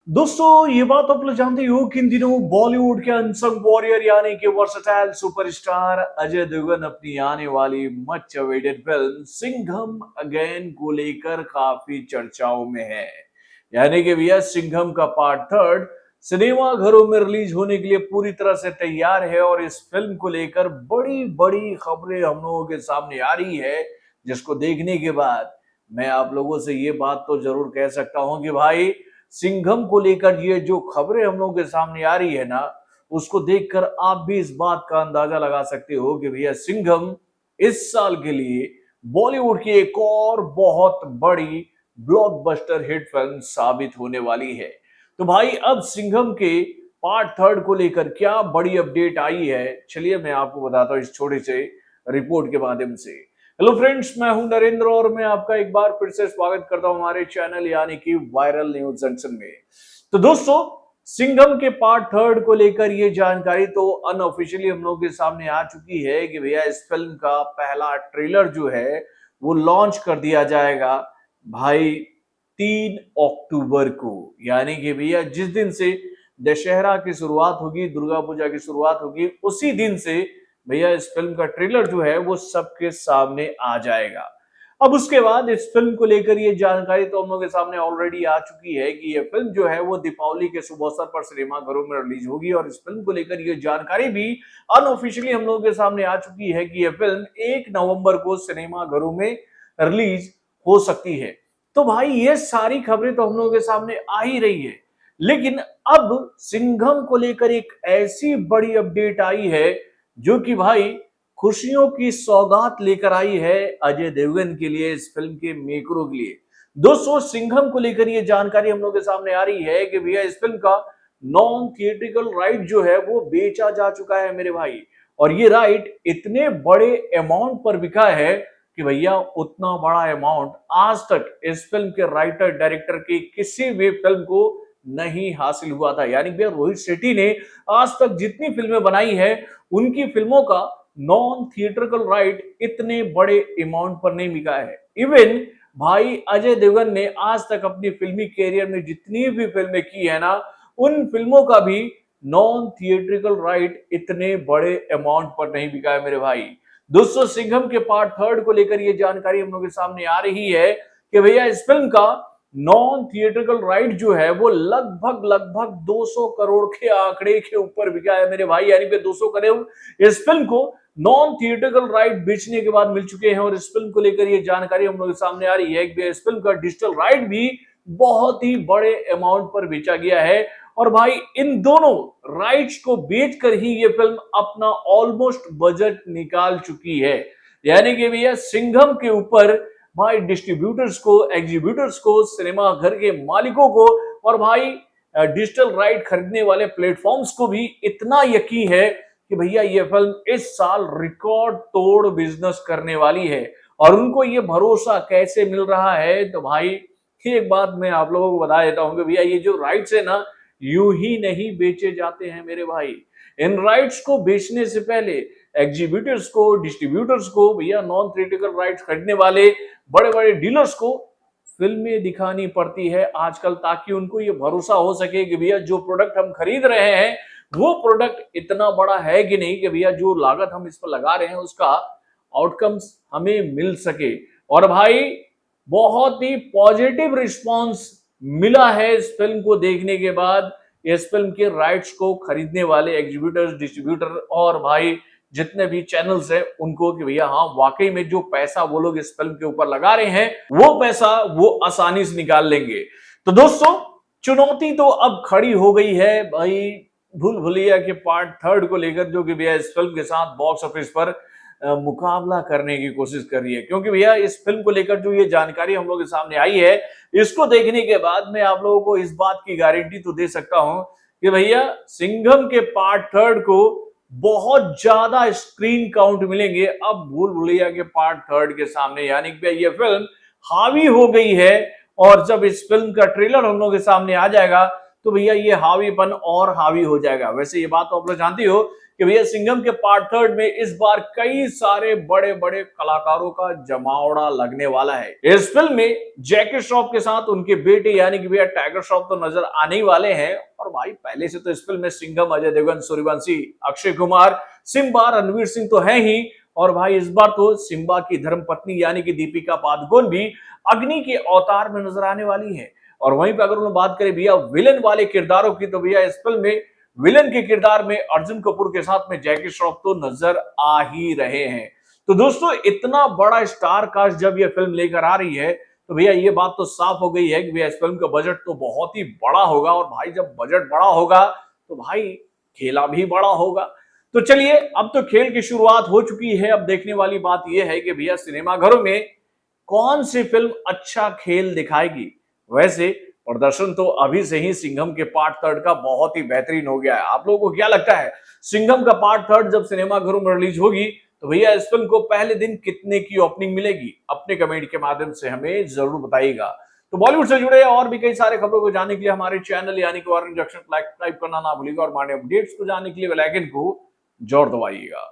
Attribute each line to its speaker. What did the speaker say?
Speaker 1: दोस्तों ये बात आप लोग जानते हो कि इन दिनों बॉलीवुड के अनसंग वॉरियर यानी कि वर्सटाइल सुपरस्टार अजय देवगन अपनी आने वाली much awaited film Singham again को लेकर काफी चर्चाओं में है। यानी कि भैया सिंघम का पार्ट थर्ड सिनेमा घरों में रिलीज होने के लिए पूरी तरह से तैयार है और इस फिल्म को लेकर बड़ी बड़ी खबरें हम लोगों के सामने आ रही है, जिसको देखने के बाद मैं आप लोगों से ये बात तो जरूर कह सकता हूं कि भाई सिंघम को लेकर ये जो खबरें हम लोगों के सामने आ रही है ना, उसको देखकर आप भी इस बात का अंदाजा लगा सकते हो कि भैया सिंघम इस साल के लिए बॉलीवुड की एक और बहुत बड़ी ब्लॉकबस्टर हिट फिल्म साबित होने वाली है। तो भाई अब सिंघम के पार्ट थर्ड को लेकर क्या बड़ी अपडेट आई है, चलिए मैं आपको बताता हूँ इस छोटे से रिपोर्ट के माध्यम से। हेलो फ्रेंड्स, मैं हूं नरेंद्र और मैं आपका एक बार फिर से स्वागत करता हूं हमारे चैनल यानी कि वायरल न्यूज जंक्शन में। तो दोस्तों सिंघम के पार्ट थर्ड को लेकर ये जानकारी तो अनऑफिशियली हम लोगों के सामने आ चुकी है कि भैया इस फिल्म का पहला ट्रेलर जो है वो लॉन्च कर दिया जाएगा भाई 3 अक्टूबर को। यानी कि भैया जिस दिन से दशहरा की शुरुआत होगी, दुर्गा पूजा की शुरुआत होगी, उसी दिन से भैया इस फिल्म का ट्रेलर जो है वो सबके सामने आ जाएगा। अब उसके बाद इस फिल्म को लेकर ये जानकारी तो हम लोगों के सामने ऑलरेडी आ चुकी है कि ये फिल्म जो है वो दीपावली के शुभ अवसर पर सिनेमा घरों में रिलीज होगी और इस फिल्म को लेकर ये जानकारी भी अनऑफिशियली हम लोगों के सामने आ चुकी है कि ये फिल्म 1 नवंबर को सिनेमा घरों में रिलीज हो सकती है। तो भाई ये सारी खबरें तो हम लोगों के सामने आ ही रही है, लेकिन अब सिंघम को लेकर एक ऐसी बड़ी अपडेट आई है जो कि भाई खुशियों की सौगात लेकर आई है अजय देवगन के लिए, इस फिल्म के मेकरों के लिए। दोस्तों सिंघम को लेकर ये जानकारी हम लोग के सामने आ रही है कि भैया इस फिल्म का नॉन थिएट्रिकल राइट जो है वो बेचा जा चुका है मेरे भाई। और ये राइट इतने बड़े अमाउंट पर बिका है कि भैया उतना बड़ा अमाउंट आज तक इस फिल्म के राइटर डायरेक्टर की किसी भी फिल्म को नहीं हासिल हुआ था। यानी भैया रोहित शेट्टी ने आज तक जितनी फिल्में बनाई है उनकी फिल्मों का नॉन थिएट्रिकल राइट इतने बड़े अमाउंट पर नहीं बिका है। इवन भाई अजय देवगन ने आज तक अपनी फिल्मी कैरियर में जितनी भी फिल्में की है ना, उन फिल्मों का भी नॉन थिएट्रिकल राइट इतने बड़े अमाउंट पर नहीं बिका है मेरे भाई। दोस्तों सिंघम के पार्ट थर्ड को लेकर ये जानकारी हम लोग के सामने आ रही है कि भैया इस फिल्म का नॉन थिएट्रिकल राइट जो है वो लगभग लगभग 200 करोड़ के आंकड़े के ऊपर बिका है मेरे भाई। यानी कि 200 करोड़ इस फिल्म को नॉन थिएट्रिकल राइट बेचने के बाद मिल चुके हैं और इस फिल्म को लेकर ये जानकारी हम लोग के सामने आ रही है कि इस फिल्म का डिजिटल राइट भी बहुत ही बड़े अमाउंट पर बेचा गया है। और भाई इन दोनों राइट्स को बेचकर ही ये फिल्म अपना ऑलमोस्ट बजट निकाल चुकी है। यानी कि भैया सिंघम के ऊपर भाई डिस्ट्रीब्यूटर्स को, एग्जीब्यूटर्स को, सिनेमा घर के मालिकों को और भाई डिजिटल राइट खरीदने वाले प्लेटफॉर्म्स को भी इतना यकीन है कि भैया ये फिल्म इस साल रिकॉर्ड तोड़ बिजनेस करने वाली है। और उनको ये भरोसा कैसे मिल रहा है, तो भाई एक बात मैं आप लोगों को बता देता हूं कि भैया ये जो राइट्स है ना, यूं ही नहीं बेचे जाते हैं मेरे भाई। इन राइट्स को बेचने से पहले एग्जीब्यूटर्स को, डिस्ट्रीब्यूटर्स को, भैया नॉन थिएट्रिकल राइट्स खरीदने वाले बड़े बड़े डीलर्स को फिल्में दिखानी पड़ती है आजकल, ताकि उनको ये भरोसा हो सके कि भैया जो प्रोडक्ट हम खरीद रहे हैं वो प्रोडक्ट इतना बड़ा है कि नहीं, कि भैया जो लागत हम इस पर लगा रहे हैं उसका आउटकम्स हमें मिल सके। और भाई बहुत ही पॉजिटिव रिस्पांस मिला है इस फिल्म को देखने के बाद, इस फिल्म के राइट्स को खरीदने वाले एग्जीब्यूटर्स, डिस्ट्रीब्यूटर और भाई जितने भी चैनल्स हैं उनको, कि भैया हाँ वाकई में जो पैसा वो लोग इस फिल्म के ऊपर लगा रहे हैं वो पैसा वो आसानी से निकाल लेंगे। तो दोस्तों चुनौती तो अब खड़ी हो गई है भाई भूल भुलैया के पार्ट थर्ड को लेकर, जो कि भैया इस फिल्म के साथ बॉक्स ऑफिस पर मुकाबला करने की कोशिश कर रही है। क्योंकि भैया इस फिल्म को लेकर जो ये जानकारी हम लोग के सामने आई है, इसको देखने के बाद मैं आप लोगों को इस बात की गारंटी तो दे सकता हूं कि भैया सिंघम के पार्ट थर्ड को बहुत ज्यादा स्क्रीन काउंट मिलेंगे अब भूल भुलैया के पार्ट थर्ड के सामने। यानी कि ये फिल्म हावी हो गई है और जब इस फिल्म का ट्रेलर हम लोग के सामने आ जाएगा तो भैया ये हावीपन और हावी हो जाएगा। वैसे ये बात तो आप लोग जानती हो कि भैया सिंघम के पार्ट थर्ड में इस बार कई सारे बड़े बड़े कलाकारों का जमावड़ा लगने वाला है। इस फिल्म में जैकी श्रॉफ के साथ उनके बेटे यानी कि भैया टाइगर श्रॉफ तो नजर आने ही वाले हैं। और भाई पहले से तो इस फिल्म में सिंघम, अजय देवगन, सूर्यवंशी, अक्षय कुमार, सिम्बा, रणवीर सिंह तो है ही। और भाई इस बार तो सिम्बा की धर्मपत्नी यानी कि दीपिका पादुकोण भी अग्नि के अवतार में नजर आने वाली है। और वहीं पर अगर हम बात करें भैया विलन वाले किरदारों की, तो भैया इस फिल्म में विलन के किरदार में अर्जुन कपूर के साथ में जैकी श्रॉफ तो नजर आ ही रहे हैं। तो दोस्तों इतना बड़ा स्टार कास्ट जब यह फिल्म लेकर आ रही है तो भैया ये बात तो साफ हो गई है कि भैया इस फिल्म का बजट तो बहुत ही बड़ा होगा। और भाई जब बजट बड़ा होगा तो भाई खेला भी बड़ा होगा। तो चलिए अब तो खेल की शुरुआत हो चुकी है। अब देखने वाली बात यह है कि भैया सिनेमाघरों में कौन सी फिल्म अच्छा खेल दिखाएगी। वैसे प्रदर्शन तो अभी से ही सिंघम के पार्ट थर्ड का बहुत ही बेहतरीन हो गया है। आप लोगों को क्या लगता है, सिंघम का पार्ट थर्ड जब सिनेमाघरों में रिलीज होगी तो भैया इस फिल्म को पहले दिन कितने की ओपनिंग मिलेगी? अपने कमेंट के माध्यम से हमें जरूर बताइएगा। तो बॉलीवुड से जुड़े और भी कई सारे खबरों को जानने के लिए हमारे चैनल यानी कि वारन जंक्शन को सब्सक्राइब करना ना भूलिएगा और हमारे अपडेट्स को जानने के लिए बेल आइकन को जोर दबाइएगा।